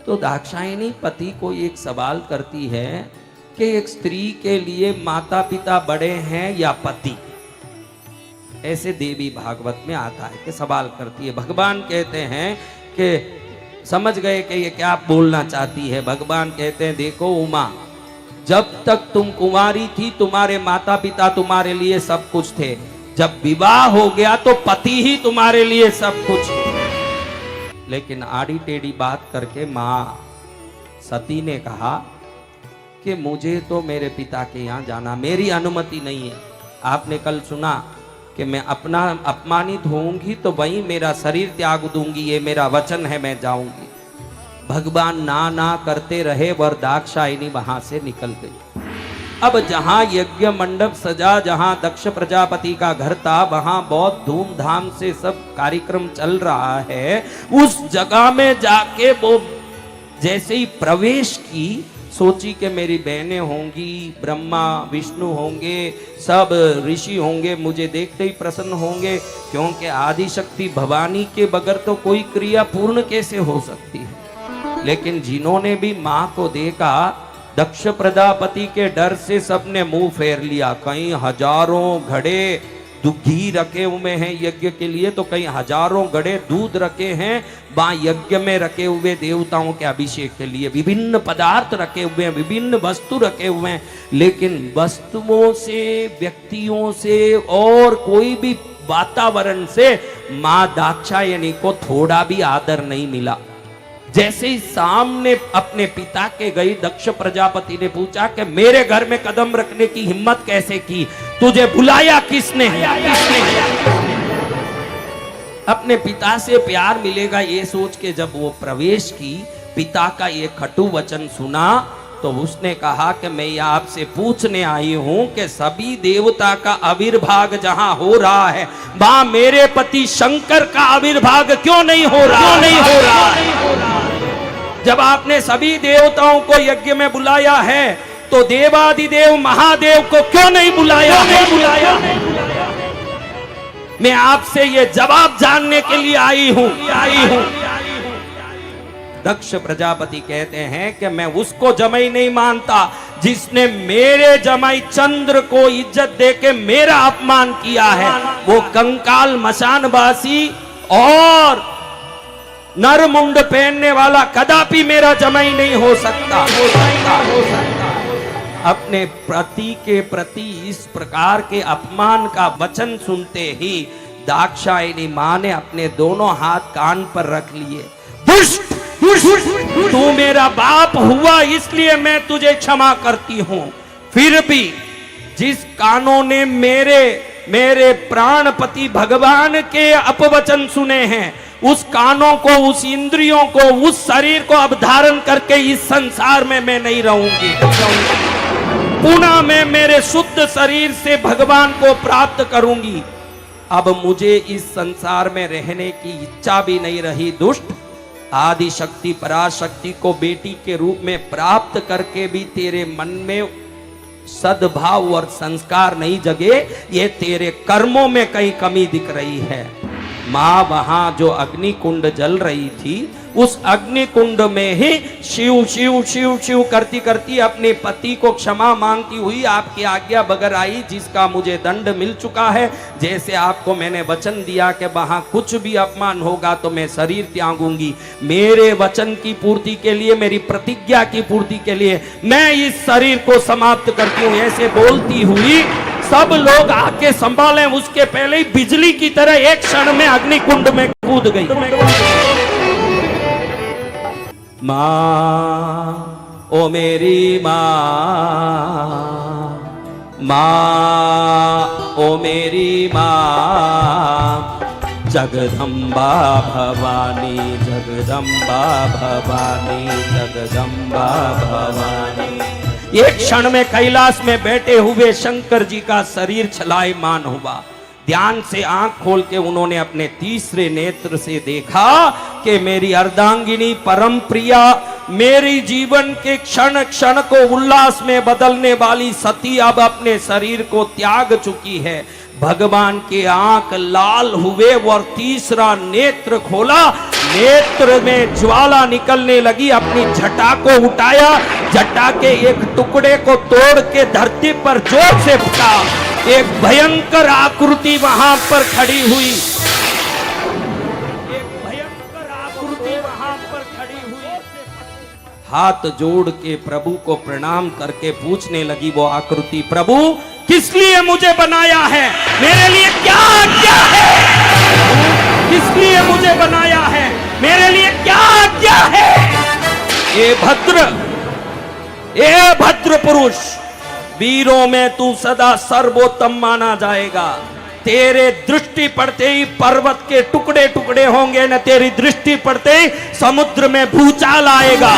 तो दाक्षायणी पति को एक सवाल करती है कि एक स्त्री के लिए माता पिता बड़े हैं या पति। ऐसे देवी भागवत में आता है कि सवाल करती है। भगवान कहते हैं कि समझ गए कि ये क्या बोलना चाहती है। भगवान कहते हैं देखो उमा, जब तक तुम कुंवारी थी तुम्हारे माता पिता तुम्हारे लिए सब कुछ थे, जब विवाह हो गया तो पति ही तुम्हारे लिए सब कुछ है। लेकिन आड़ी टेढ़ी बात करके मां सती ने कहा कि मुझे तो मेरे पिता के यहाँ जाना, मेरी अनुमति नहीं है। आपने कल सुना कि मैं अपना अपमानित होऊंगी तो वहीं मेरा शरीर त्याग दूंगी, ये मेरा वचन है, मैं जाऊंगी। भगवान ना ना करते रहे, वर दाक्षायणी वहां से निकल गई। अब जहां यज्ञ मंडप सजा, जहां दक्ष प्रजापति का घर था, वहां बहुत धूमधाम से सब कार्यक्रम चल रहा है। उस जगह में जाके वो जैसे ही प्रवेश की, सोची कि मेरी बहनें होंगी, ब्रह्मा विष्णु होंगे, सब ऋषि होंगे, मुझे देखते ही प्रसन्न होंगे, क्योंकि आदिशक्ति भवानी के बगैर तो कोई क्रिया पूर्ण कैसे हो सकती है। लेकिन जिन्होंने भी माँ को देखा, दक्ष प्रजापति के डर से सबने मुंह फेर लिया। कहीं हजारों घड़े घी रखे हुए हैं यज्ञ के लिए, तो कहीं हजारों घड़े दूध रखे हैं वहां यज्ञ में रखे हुए देवताओं के अभिषेक के लिए। विभिन्न पदार्थ रखे हुए हैं, विभिन्न वस्तु रखे हुए हैं, लेकिन वस्तुओं से, व्यक्तियों से और कोई भी वातावरण से मां दाक्षायणी को थोड़ा भी आदर नहीं मिला। जैसे ही सामने अपने पिता के गई, दक्ष प्रजापति ने पूछा कि मेरे घर में कदम रखने की हिम्मत कैसे की, तुझे बुलाया किसने? अपने पिता से प्यार मिलेगा ये सोच के जब वो प्रवेश की, पिता का ये कटु वचन सुना तो उसने कहा कि मैं ये आपसे पूछने आई हूं कि सभी देवता का आविर्भाव जहां हो रहा है, वहां मेरे पति शंकर का आविर्भाव क्यों नहीं हो रहा? जब आपने सभी देवताओं को यज्ञ में बुलाया है तो देवादिदेव महादेव को क्यों नहीं बुलाया? मैं आपसे ये जवाब जानने के लिए आई हूं। दक्ष प्रजापति कहते हैं कि मैं उसको जमाई नहीं मानता जिसने मेरे जमाई चंद्र को इज्जत देके मेरा अपमान किया है। वो कंकाल मशानवासी और नरमुंड पहनने वाला कदापि मेरा जमाई नहीं हो सकता। अपने पति के प्रति इस प्रकार के अपमान का वचन सुनते ही दाक्षायणी मां ने अपने दोनों हाथ कान पर रख लिए। दुष्ट, तू मेरा बाप हुआ इसलिए मैं तुझे क्षमा करती हूं, फिर भी जिस कानों ने मेरे प्राणपति भगवान के अपवचन सुने हैं, उस कानों को, उस इंद्रियों को, उस शरीर को अब धारण करके इस संसार में मैं नहीं रहूंगी। पुनः मैं मेरे शुद्ध शरीर से भगवान को प्राप्त करूंगी। अब मुझे इस संसार में रहने की इच्छा भी नहीं रही। दुष्ट, आदि शक्ति पराशक्ति को बेटी के रूप में प्राप्त करके भी तेरे मन में सद्भाव और संस्कार नहीं जगे, ये तेरे कर्मों में कहीं कमी दिख रही है। मां वहां जो अग्नि कुंड जल रही थी, उस अग्नि कुंड में ही शिव शिव शिव शिव करती करती अपने पति को क्षमा मांगती हुई आपकी आज्ञा बगैर आई, जिसका मुझे दंड मिल चुका है। जैसे आपको मैंने वचन दिया कि वहां कुछ भी अपमान होगा तो मैं शरीर त्यागूंगी। मेरे वचन की पूर्ति के लिए, मेरी प्रतिज्ञा की पूर्ति के लिए मैं इस शरीर को समाप्त करती हूँ। ऐसे बोलती हुई सब लोग आके संभालें, उसके पहले ही बिजली की तरह एक क्षण में अग्नि कुंड में कूद गई। मां, ओ मेरी मां, मां, ओ मेरी मां, जगदम्बा भवानी, जगदम्बा भवानी, जगदम्बा भवानी। एक क्षण में कैलाश में बैठे हुए शंकर जी का शरीर छलायमान हुआ। ध्यान से आंख खोल के उन्होंने अपने तीसरे नेत्र से देखा कि मेरी अर्धांगिनी परम प्रिया, मेरी जीवन के क्षण क्षण को उल्लास में बदलने वाली सती अब अपने शरीर को त्याग चुकी है। भगवान के आंख लाल हुए और तीसरा नेत्र खोला, नेत्र में ज्वाला निकलने लगी, अपनी जटा को उठाया, जटा के एक टुकड़े को तोड़ के धरती पर जोर से फूटा, एक भयंकर आकृति वहां पर खड़ी हुई, एक भयंकर आकृति वहां पर खड़ी हुई। हाथ जोड़ के प्रभु को प्रणाम करके पूछने लगी वो आकृति, प्रभु किस लिए मुझे बनाया है, मेरे लिए क्या क्या है, किस लिए मुझे बनाया है, मेरे लिए क्या क्या है। ये भद्र पुरुष, वीरों में तू सदा सर्वोत्तम माना जाएगा। तेरे दृष्टि पड़ते ही पर्वत के टुकड़े टुकड़े होंगे, न तेरी दृष्टि पड़ते ही समुद्र में भूचाल आएगा।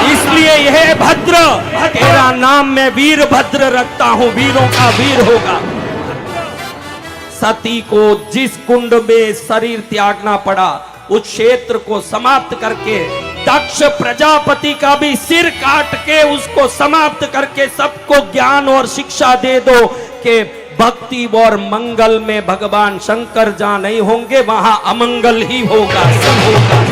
इसलिए यह भद्र, तेरा नाम मैं वीरभद्र रखता हूं, वीरों का वीर होगा। सती को जिस कुंड में शरीर त्यागना पड़ा, उस क्षेत्र को समाप्त करके दक्ष प्रजापति का भी सिर काट के उसको समाप्त करके सबको ज्ञान और शिक्षा दे दो कि भक्ति और मंगल में भगवान शंकर जहां नहीं होंगे वहां अमंगल ही होगा, सब होगा।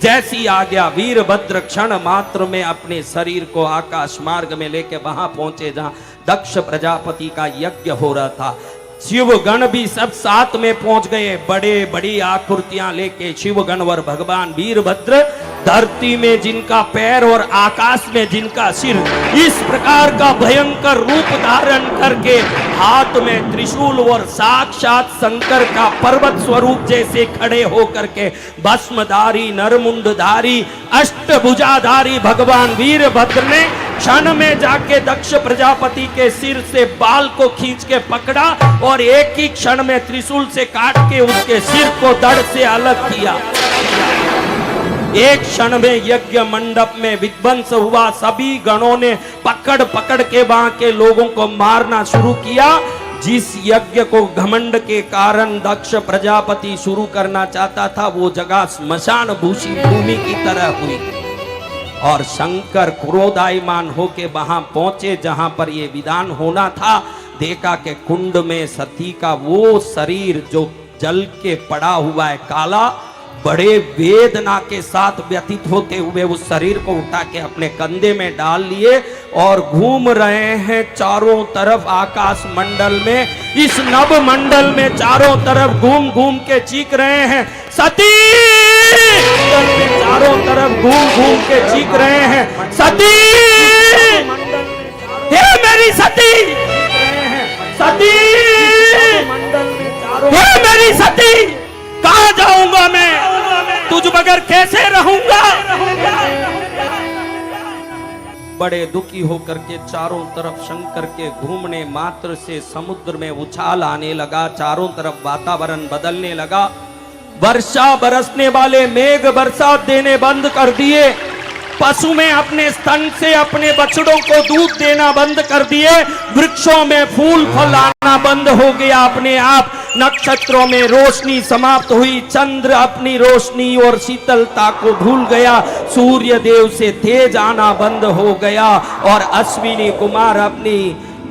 जैसी आज्ञा, वीरभद्र क्षण मात्र में अपने शरीर को आकाश मार्ग में लेके वहां पहुंचे जहां दक्ष प्रजापति का यज्ञ हो रहा था। शिवगण भी सब साथ में पहुंच गए, बड़े बड़ी आकृतियां लेके शिवगण और भगवान वीरभद्र, धरती में जिनका पैर और आकाश में जिनका सिर, इस प्रकार का भयंकर रूप धारण करके हाथ में त्रिशूल और साक्षात शंकर का पर्वत स्वरूप जैसे खड़े हो करके भस्मधारी नरमुंडधारी अष्टभुजाधारी भगवान वीरभद्र ने क्षण में जाके दक्ष प्रजापति के सिर से बाल को खींच के पकड़ा और एक ही क्षण में त्रिशूल से काट के उसके सिर को धड़ से अलग किया। एक क्षण में यज्ञ मंडप में विध्वंस हुआ, सभी गणों ने पकड़ पकड़ के वहां के लोगों को मारना शुरू किया। जिस यज्ञ को घमंड के कारण दक्ष प्रजापति शुरू करना चाहता था, वो जगह स्मशान भूमि की तरह हुई और शंकर क्रोधायमान होके वहां पहुंचे जहां पर ये विधान होना था। देखा कि कुंड में सती का वो शरीर जो जल के पड़ा हुआ है काला, बड़े वेदना के साथ व्यतीत होते हुए उस शरीर को उठा के अपने कंधे में डाल लिए और घूम रहे हैं चारों तरफ आकाश मंडल में। इस नभ मंडल में चारों तरफ घूम घूम के चीख रहे हैं, सती! मंडल में चारों तरफ घूम घूम के चीख रहे हैं, सती! हे मेरी सती! सती! हे मेरी सती! कहां जाऊंगा मैं, तुझ बगैर कैसे रहूंगा। बड़े दुखी होकर के चारों तरफ शंकर के घूमने मात्र से समुद्र में उछाल आने लगा, चारों तरफ वातावरण बदलने लगा। वर्षा बरसने वाले मेघ बरसात देने बंद कर दिए, पशु में अपने स्तन से अपने बछड़ों को दूध देना बंद कर दिए, वृक्षों में फूल फल आना बंद हो गया अपने आप, नक्षत्रों में रोशनी समाप्त हुई, चंद्र अपनी रोशनी और शीतलता को भूल गया, सूर्य देव से तेज आना बंद हो गया और अश्विनी कुमार अपनी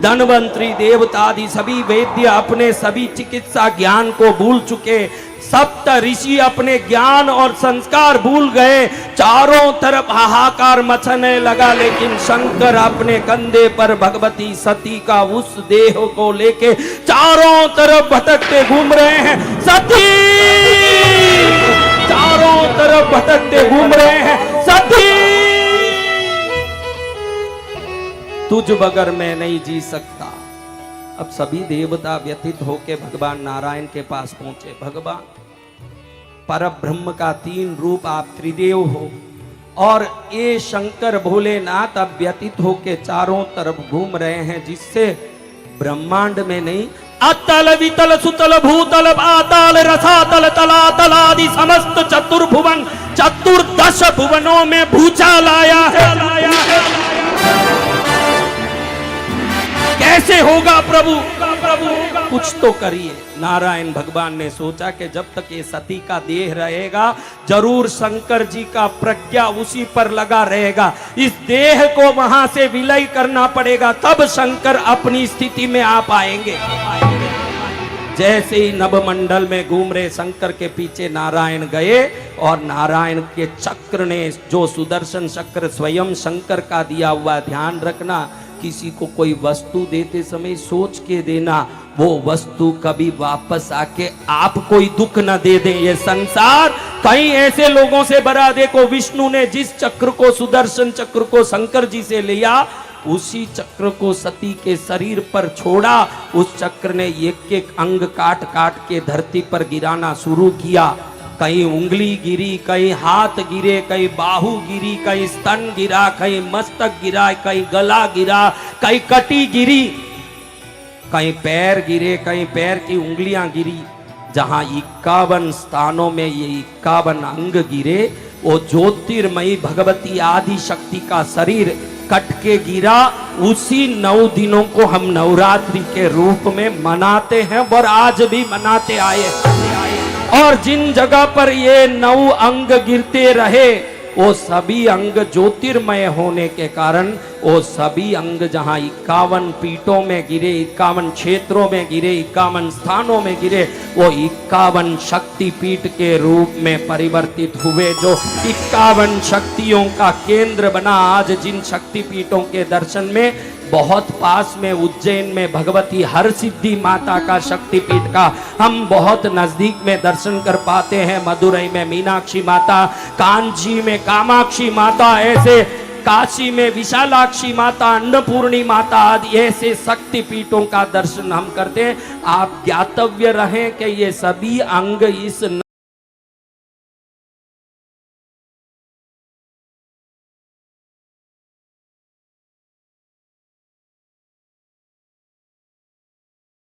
धनवंतरी देवता आदि सभी वैद्य अपने सभी चिकित्सा ज्ञान को भूल चुके, सप्त ऋषि अपने ज्ञान और संस्कार भूल गए, चारों तरफ हाहाकार मचने लगा। लेकिन शंकर अपने कंधे पर भगवती सती का उस देह को लेके चारों तरफ भटकते घूम रहे हैं, सती! चारों तरफ भटकते घूम रहे हैं, सती! तुझ बगैर मैं नहीं जी सकता। अब सभी देवता व्यतीत होके भगवान नारायण के पास पहुंचे। भगवान परब्रह्म का 3 रूप, आप त्रिदेव हो और ये शंकर भोलेनाथ अब व्यतीत होके चारों तरफ घूम रहे हैं, जिससे ब्रह्मांड में नहीं, अतल वितल सुतल भूतल पाताल रसातल तलातल आदि समस्त चतुर्भुवन 14 भुवनों में भूचाल आया है। कैसे होगा प्रभु? कुछ तो करिए। नारायण भगवान ने सोचा कि जब तक ये सती का देह रहेगा जरूर शंकर जी का प्रज्ञा उसी पर लगा रहेगा, इस देह को वहां से विलय करना पड़ेगा, तब शंकर अपनी स्थिति में आ पाएंगे। जैसे ही नभमंडल में घूम रहे शंकर के पीछे नारायण गए और नारायण के चक्र ने, जो सुदर्शन चक्र स्वयं शंकर का दिया हुआ, ध्यान रखना किसी को कोई वस्तु देते समय सोच के देना, वो वस्तु कभी वापस आके आप कोई दुख न दे दे। ये संसार कई ऐसे लोगों से भरा, देखो विष्णु ने जिस चक्र को, सुदर्शन चक्र को शंकर जी से लिया, उसी चक्र को सती के शरीर पर छोड़ा, उस चक्र ने एक एक अंग काट काट के धरती पर गिराना शुरू किया। कहीं उंगली गिरी, कहीं हाथ गिरे, कहीं बाहु गिरी, कहीं स्तन गिरा, कहीं मस्तक गिरा, कहीं गला गिरा, कहीं कटी गिरी, कहीं पैर गिरे, कहीं पैर की उंगलियां गिरी। जहां 51 स्थानों में ये 51 अंग गिरे, वो ज्योतिर्मयी भगवती आदि शक्ति का शरीर कट के गिरा। उसी 9 दिनों को हम नवरात्रि के रूप में मनाते हैं और आज भी मनाते आए। और जिन जगह पर ये 9 अंग गिरते रहे, वो सभी अंग ज्योतिर्मय होने के कारण, वो सभी अंग जहां 51 पीठों में गिरे, 51 क्षेत्रों में गिरे, 51 स्थानों में गिरे, वो 51 शक्ति पीठ के रूप में परिवर्तित हुए, जो 51 शक्तियों का केंद्र बना। आज जिन शक्ति पीठों के दर्शन में बहुत पास में उज्जैन में भगवती हरसिद्धि माता का शक्तिपीठ का हम बहुत नजदीक में दर्शन कर पाते हैं। मदुरई में मीनाक्षी माता, कांची में कामाक्षी माता, ऐसे काशी में विशालाक्षी माता, अन्नपूर्णी माता आदि ऐसे शक्ति पीठों का दर्शन हम करते हैं। आप ज्ञातव्य रहें कि ये सभी अंग इस